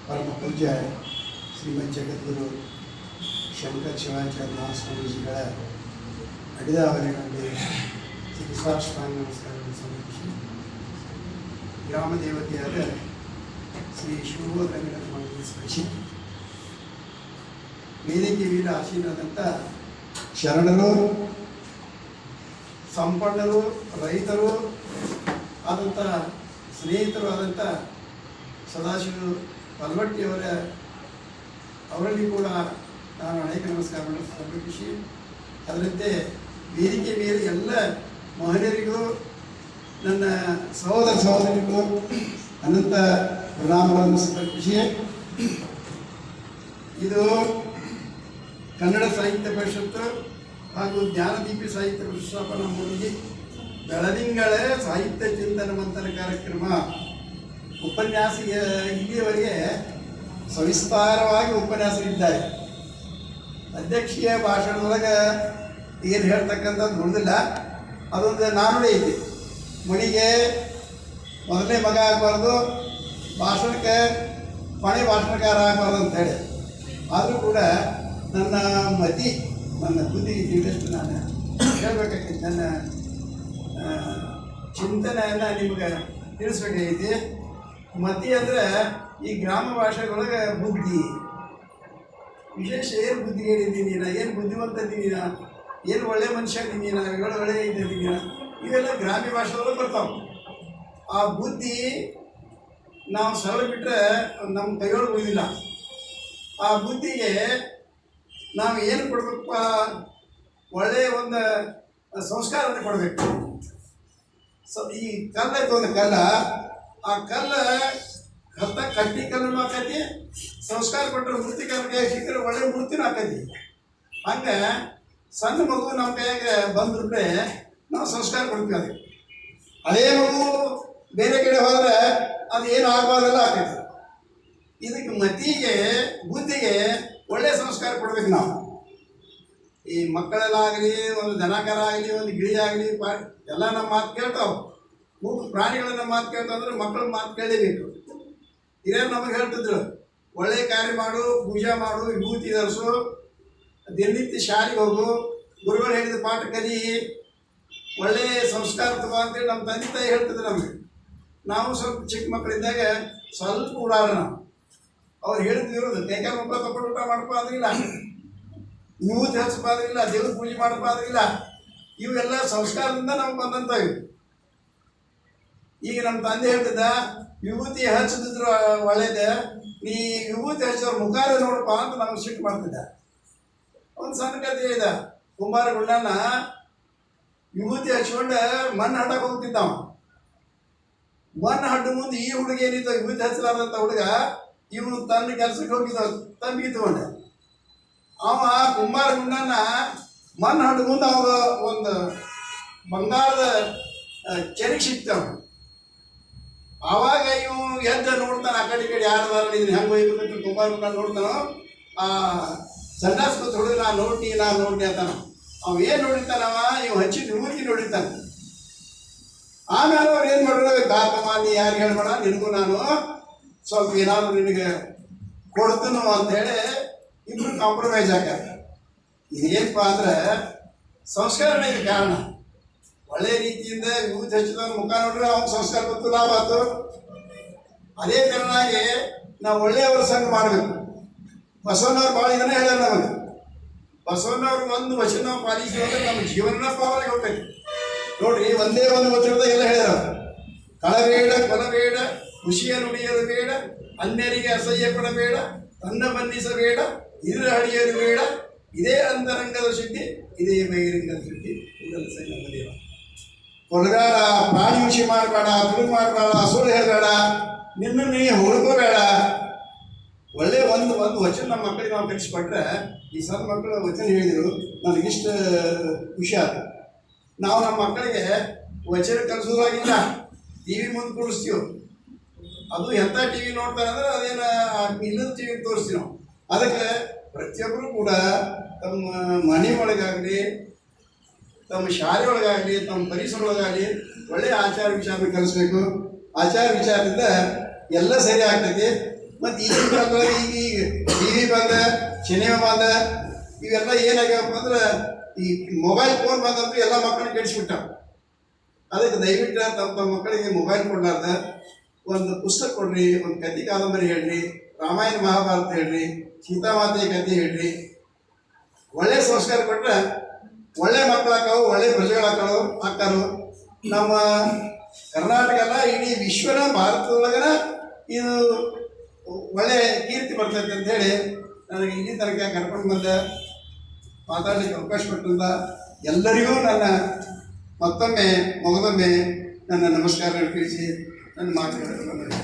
ಪರಮ ಪೂಜ್ಯ ಶ್ರೀಮದ್ ಜಗದ್ಗುರು ಶಂಕರ ಶಿವಾಚಾರ್ಯ ಮಹಾಸ್ವಾಮೀಜಿಗಳ ಅಡಿದಾವರೆಗಳಲ್ಲಿ ಸಾಷ್ಟಾಂಗ ನಮಸ್ಕಾರಗಳನ್ನು ಸಮರ್ಪಿಸಿ ಗ್ರಾಮ ದೇವತೆಯಾದ ಶ್ರೀ ಶಿವೋದ್ರಂಗವನ್ನು ಸ್ಮರಿಸಿ ವೇದಿಕೆ ವೀರ ಆಸೀನರಾದಂಥ ಶರಣರು, ಸಂಪನ್ನರು, ರೈತರು ಆದಂಥ ಸ್ನೇಹಿತರು ಆದಂಥ ಸದಾಶಿವ ಅವರಲ್ಲಿ ಕೂಡ ನಾನು ಅನೇಕ ನಮಸ್ಕಾರಗಳನ್ನು ಸಮರ್ಪಿಸಿ ಅದರಂತೆ ವೇದಿಕೆ ಮೇಲೆ ಎಲ್ಲ ಮಹಿಳೆಯರಿಗೂ ನನ್ನ ಸಹೋದರ ಸಹೋದರಿಗೂ ಅನಂತ ಪ್ರಣಾಮಗಳನ್ನು ಸಮರ್ಪಿಸಿ ಇದು ಕನ್ನಡ ಸಾಹಿತ್ಯ ಪರಿಷತ್ತು ಹಾಗೂ ಜ್ಞಾನದೀಪಿ ಸಾಹಿತ್ಯ ಪ್ರತಿಷ್ಠಾಪನಾ ಮೂರ್ತಿ ಬೆಳದಿಂಗಳ ಸಾಹಿತ್ಯ ಚಿಂತನ ಮಂಥನ ಕಾರ್ಯಕ್ರಮ ಉಪನ್ಯಾಸ ಇಲ್ಲಿಯವರೆಗೆ ಸವಿಸ್ತಾರವಾಗಿ ಉಪನ್ಯಾಸರಿದ್ದಾರೆ. ಅಧ್ಯಕ್ಷೀಯ ಭಾಷಣದೊಳಗೆ ಏನು ಹೇಳ್ತಕ್ಕಂಥದ್ದು ಉಳಿದಿಲ್ಲ. ಅದೊಂದು ನಾನುಡಿ ಐತಿ, ಮಣಿಗೆ ಮೊದಲನೇ ಮಗ ಆಗಬಾರ್ದು, ಭಾಷಣಕ್ಕೆ ಕೊನೆ ಭಾಷಣಕಾರ ಆಗಬಾರ್ದು ಅಂತೇಳಿ. ಆದರೂ ಕೂಡ ನನ್ನ ಮತಿ, ನನ್ನ ಬುದ್ಧಿಗೆ ತಿಳಿದಷ್ಟು ನಾನು ಹೇಳ್ಬೇಕಾಗೈತಿ, ನನ್ನ ಚಿಂತನೆಯನ್ನು ನಿಮಗೆ ತಿಳಿಸ್ಬೇಕಾಗೈತಿ. ಮತಿ ಅಂದರೆ ಈ ಗ್ರಾಮ ಭಾಷೆಗಳೊಳಗೆ ಬುದ್ಧಿ, ವಿಶೇಷ ಏನು ಬುದ್ಧಿ ಹೇಳಿದ್ದೀನಿ ನಾ, ಏನು ಬುದ್ಧಿವಂತ ಇದ್ದೀನಿ ನಾ, ಏನು ಒಳ್ಳೆ ಮನುಷ್ಯ ಇದ್ದೀನಿ ನಾ, ಒಳ್ಳೆ ಇದ್ದೀನಿ ನಾ, ಇವೆಲ್ಲ ಗ್ರಾಮ್ಯ ಭಾಷೆದೊಳಗೆ ಬರ್ತಾವೆ. ಆ ಬುದ್ಧಿ ನಾವು ಸರಳ ಬಿಟ್ಟರೆ ನಮ್ಮ ಕೈಯೊಳಗೆ ಉಳಿದಿಲ್ಲ. ಆ ಬುದ್ಧಿಗೆ ನಾವು ಏನು ಕೊಡಬೇಕಪ್ಪ, ಒಳ್ಳೆಯ ಒಂದು ಸಂಸ್ಕಾರವನ್ನು ಕೊಡಬೇಕು. ಈ ಕಲ್ಲ ಐತೆ, ಒಂದು ಕಲ್ಲ, ಆ ಕಲ್ಲ ಕಟ್ಟಿ ಕಲ್ಲನ್ನು ಹಾಕೈತಿ, ಸಂಸ್ಕಾರ ಕೊಟ್ಟರೆ ಮೂರ್ತಿ ಕಲ್ಲಿಗೆ ಸಿಕ್ಕರೆ ಒಳ್ಳೆ ಮೂರ್ತಿನೂ ಹಾಕೈತಿ. ಹಂಗೆ ಸಣ್ಣ ಮಗು ನಮ್ಮ ಕೈಯಾಗ ಬಂದ್ಬಿಟ್ರೆ ನಾವು ಸಂಸ್ಕಾರ ಕೊಡ್ತೀವಿ. ಅದಕ್ಕೆ ಅದೇ ಮಗು ಬೇರೆ ಕಡೆ ಹೋದರೆ ಅದು ಏನು ಆಗಬಾರ್ದೆಲ್ಲ ಹಾಕೈತಿ. ಇದಕ್ಕೆ ಮತಿಗೆ, ಬುದ್ಧಿಗೆ ಒಳ್ಳೆಯ ಸಂಸ್ಕಾರ ಕೊಡ್ಬೇಕು ನಾವು. ಈ ಮಕ್ಕಳೆಲ್ಲ ಆಗಲಿ, ಒಂದು ದನಕರ ಆಗಲಿ, ಒಂದು ಗಿಳಿ ಆಗಲಿ, ಎಲ್ಲ ನಮ್ಮ ಮಾತು ಕೇಳ್ತಾವೆ. ಮೂರು ಪ್ರಾಣಿಗಳ ನಮ್ಮ ಮಾತು ಕೇಳ್ತಾವಂದ್ರೆ ಮಕ್ಕಳ ಮಾತು ಕೇಳಲೇಬೇಕು. ಹಿರಿಯರು ನಮಗೆ ಹೇಳ್ತಿದ್ರು, ಒಳ್ಳೆಯ ಕಾರ್ಯ ಮಾಡು, ಪೂಜೆ ಮಾಡು, ವಿಭೂತಿ ಧರಿಸು, ದಿನನಿತ್ಯ ಶಾಲೆಗೆ ಹೋಗು, ಗುರುಗಳು ಹೇಳಿದ ಪಾಠ ಕಲಿ, ಒಳ್ಳೆಯ ಸಂಸ್ಕಾರ ತಗೋ ಅಂತೇಳಿ ನಮ್ಮ ತಂದೆ ತಾಯಿ ಹೇಳ್ತಿದ್ರು ನಮಗೆ. ನಾವು ಸ್ವಲ್ಪ ಚಿಕ್ಕ ಮಕ್ಕಳಿದ್ದಾಗ ಸ್ವಲ್ಪ ಉಡಾಡ, ನಾವು ಅವ್ರು ಹೇಳ್ತಿರೋದು ಕೈಕಾಲ ಮಕ್ಕಳು ತಗೊಂಡು ಊಟ ಮಾಡಪ್ಪ ಆದ್ರಿಲ್ಲ, ವಿಭೂತಿ ಹಚ್ಚಪ್ಪ ಆದ್ರಿಲ್ಲ, ದೇವ್ರ ಪೂಜೆ ಮಾಡಪ್ಪ ಆದ್ರಿಲ್ಲ. ಇವೆಲ್ಲ ಸಂಸ್ಕಾರದಿಂದ ನಮ್ಗೆ ಬಂದಂಥ ಇವು. ಈಗ ನಮ್ಮ ತಂದೆ ಹೇಳ್ತಿದ್ದ, ವಿಭೂತಿ ಹಚ್ಚಿದ್ರು ಒಳ್ಳೇದೆ, ನೀ ವಿಭೂತಿ ಹಚ್ಚಿದವ್ರ ಮುಖಾರ ನೋಡಪ್ಪ ಅಂತ ನಮ್ಗೆ ಸಿಟ್ಟು ಮಾಡ್ತಿದ್ದ. ಒಂದು ಸಣ್ಣ ಕತೆ ಹೇಳಿದ, ಕುಂಬಾರ ಗುಂಡನ ವಿಭೂತಿ ಹಚ್ಕೊಂಡು ಮಣ್ಣು ಹಡ್ಡಕ್ಕೆ ಹೋಗ್ತಿದ್ದಾವ. ಮಣ್ಣು ಹಡ್ಡು ಮುಂದೆ ಈ ಹುಡುಗ ಏನಿತ್ತು, ವಿಭೂತಿ ಹಚ್ಚಲಾರ್ದಂಥ ಹುಡುಗ, ಇವನು ತನ್ನ ಕೆಲಸಕ್ಕೆ ಹೋಗಿದ್ದ, ತಂಬಿಗೆ ತಗೊಂಡ. ಅವ ಕುಂಬಾರ ಗುಂಡನ ಮಣ್ಣು ಹಡ್ಡು ಮುಂದೆ ಅವಾಗ ಒಂದು ಬಂಗಾರದ ಚೆರಿಗೆ ಸಿಕ್ತವ. ಆವಾಗ ಇವು ಎದ್ದು ನೋಡ್ತಾನೆ, ಆ ಕಡೆ ಈ ಕಡೆ ಯಾರದಾರ ಇದನ್ನ ಹೆಂಗೆ ಒಯ್ಬೇಕು ಕುಂಬಾರ ಗುಂಡ ನೋಡ್ತಾನೋ. ಆ ಸಂಡಾಸ್ಕೊತ ಹುಡುಗ ನಾ ನೋಡಿ ಅಂತಾನ. ಅವ ಏನು ನೋಡಿರ್ತಾನವ, ಇವು ಹಚ್ಚಿದ ವಿಭೂತಿ ನೋಡಿರ್ತಾನೆ. ಆಮೇಲೆ ಅವ್ರು ಏನು ಮಾಡಿದ್ರೆ, ಕಾಕಮ್ಮ ನೀ ಯಾರಿಗೆ ಹೇಳ್ಬೇಡ, ನಿನಗೂ ನಾನು ಸ್ವಲ್ಪ ಏನಾದರೂ ನಿನಗೆ ಕೊಡ್ತನು ಅಂಥೇಳಿ ಇಬ್ಬರು ಕಾಂಪ್ರಮೈಸ್ ಆಗ್ಯಾರ. ಇದೇನಪ್ಪ ಅಂದ್ರೆ ಸಂಸ್ಕಾರನೇ ಇದು ಕಾರಣ. ಒಳ್ಳೆಯ ರೀತಿಯಿಂದ ವಿಭೂತಿ ಹಚ್ಚಿದವ್ರ ಮುಖ ನೋಡ್ರೆ ಅವ್ನ ಸಂಸ್ಕಾರ ಗೊತ್ತು, ಲಾಭ ಆಯ್ತು. ಅದೇ ಕಾರಣಾಗಿ ನಾವು ಒಳ್ಳೆಯವರ ಸಂಘ ಮಾಡಬೇಕು. ಬಸವಣ್ಣವ್ರು ಭಾಳ ಇದನ್ನ ಹೇಳ್ಯಾರ ನಮಗೆ. ಬಸವಣ್ಣವ್ರು ಒಂದು ವಚನ ಪಾಲಿಸಿದ್ರೆ ನಮ್ಮ ಜೀವನ ಪಾವನೆಗೆ ಹೋಗ್ತೈತಿ. ನೋಡ್ರಿ, ಒಂದೇ ಒಂದು ವಚನದಾಗ ಎಲ್ಲ ಹೇಳ್ಯಾರ, ಕಳಬೇಡ, ಕೊಲಬೇಡ, ಖುಷಿಯ ನುಡಿಯಲು ಬೇಡ, ಅನ್ಯರಿಗೆ ಅಸಹ್ಯ ಪಡಬೇಡ, ತನ್ನ ಬನ್ನಿಸಬೇಡ, ಇದರ ಹಡಿಯಲು ಬೇಡ, ಇದೇ ಅಂತರಂಗದ ಶುದ್ಧಿ, ಇದೇ ಬಹಿರಂಗದ ಶುದ್ಧಿ, ಇದನ್ನು ಸಂಗಮದೇವ. ಕೊಲಗಾರ, ಪ್ರಾಣಿ ಹಿಂಸೆ ಮಾಡಬೇಡ, ತುಳು ಮಾಡಬೇಡ, ಸುಳ್ಳು ಹೇಳಬೇಡ, ನಿನ್ನ ನೀ ಹುಡುಕೋಬೇಡ. ಒಳ್ಳೆ ಒಂದು ವಚನ ನಮ್ಮ ಮಕ್ಕಳಿಗೆ ನಾವು ಕಲಿಸ್ಕೊಟ್ರೆ, ಈ ಸಣ್ಣ ಮಕ್ಕಳು ವಚನ ಹೇಳಿದರು, ನನಗಿಷ್ಟು ಖುಷಿ ಆಯ್ತು. ನಾವು ನಮ್ಮ ಮಕ್ಕಳಿಗೆ ವಚನ ಕಲಿಸೋದಾಗಿಲ್ಲ, ಟಿ ವಿ ಮುಂದೆ ಕೂಡಿಸ್ತೀವಿ. ಅದು ಎಂಥ ಟಿ ವಿ ನೋಡ್ತಾರೆ ಅಂದ್ರೆ ಅದೇನು ಇಲ್ಲದ ಟಿ ವಿ ತೋರಿಸ್ತೀವಿ ನಾವು. ಅದಕ್ಕೆ ಪ್ರತಿಯೊಬ್ಬರು ಕೂಡ ತಮ್ಮ ಮನೆ ಒಳಗಾಗಲಿ, ತಮ್ಮ ಶಾಲೆ ಒಳಗಾಗಲಿ, ತಮ್ಮ ಪರಿಸರ ಒಳಗಾಗಲಿ ಒಳ್ಳೆಯ ಆಚಾರ ವಿಚಾರ ಕಲಿಸ್ಬೇಕು. ಆಚಾರ ವಿಚಾರದಿಂದ ಎಲ್ಲ ಸರಿ ಆಗ್ತೈತಿ. ಮತ್ತು ಈಗಿನ ಕಾಲದೊಳಗೆ ಈಗ ಟಿ ವಿ ಬಂದ, ಸಿನಿಮಾ ಬಂದ, ಇವೆಲ್ಲ ಏನಾಗ್ಯಾವಪ್ಪ ಅಂದ್ರೆ ಈ ಮೊಬೈಲ್ ಫೋನ್ ಬಂದಂತೂ ಎಲ್ಲ ಮಕ್ಕಳಿಗೆ ಕೆಡಿಸ್ಬಿಟ್ಟಾವ. ಅದಕ್ಕೆ ದಯವಿಟ್ಟು ತಮ್ಮ ಮಕ್ಕಳಿಗೆ ಮೊಬೈಲ್ ಕೊಡ್ಲಾರ್ದ ಒಂದು ಪುಸ್ತಕ ಕೊಡ್ರಿ, ಒಂದು ಕಥೆ ಕಾದಂಬರಿ ಹೇಳ್ರಿ, ರಾಮಾಯಣ ಮಹಾಭಾರತ ಹೇಳ್ರಿ, ಸೀತಾಮಾತೆಯ ಕಥೆ ಹೇಳ್ರಿ. ಒಳ್ಳೆ ಸಂಸ್ಕಾರ ಕೊಟ್ಟರೆ ಒಳ್ಳೆ ಮಕ್ಕಳಾಕಾವು, ಒಳ್ಳೆ ಪ್ರಜೆಗಳಾಕಾರು. ನಮ್ಮ ಕರ್ನಾಟಕ ಅಲ್ಲ, ಇಡೀ ವಿಶ್ವನ ಭಾರತದೊಳಗನ ಇದು ಒಳ್ಳೆ ಕೀರ್ತಿ ಬರ್ತೈತೆ ಅಂಥೇಳಿ ನನಗೆ ಇಲ್ಲಿ ತನಕ ಕರ್ಕೊಂಡು ಬಂದ ಮಾತಾಡಲಿಕ್ಕೆ ಅವಕಾಶ ಕೊಟ್ಟಂತ ಎಲ್ಲರಿಗೂ ನನ್ನ ಮತ್ತೊಮ್ಮೆ ನನ್ನ ನಮಸ್ಕಾರ ತಿಳಿಸಿ ನನ್ನ ಮಾತುಗಳನ್ನು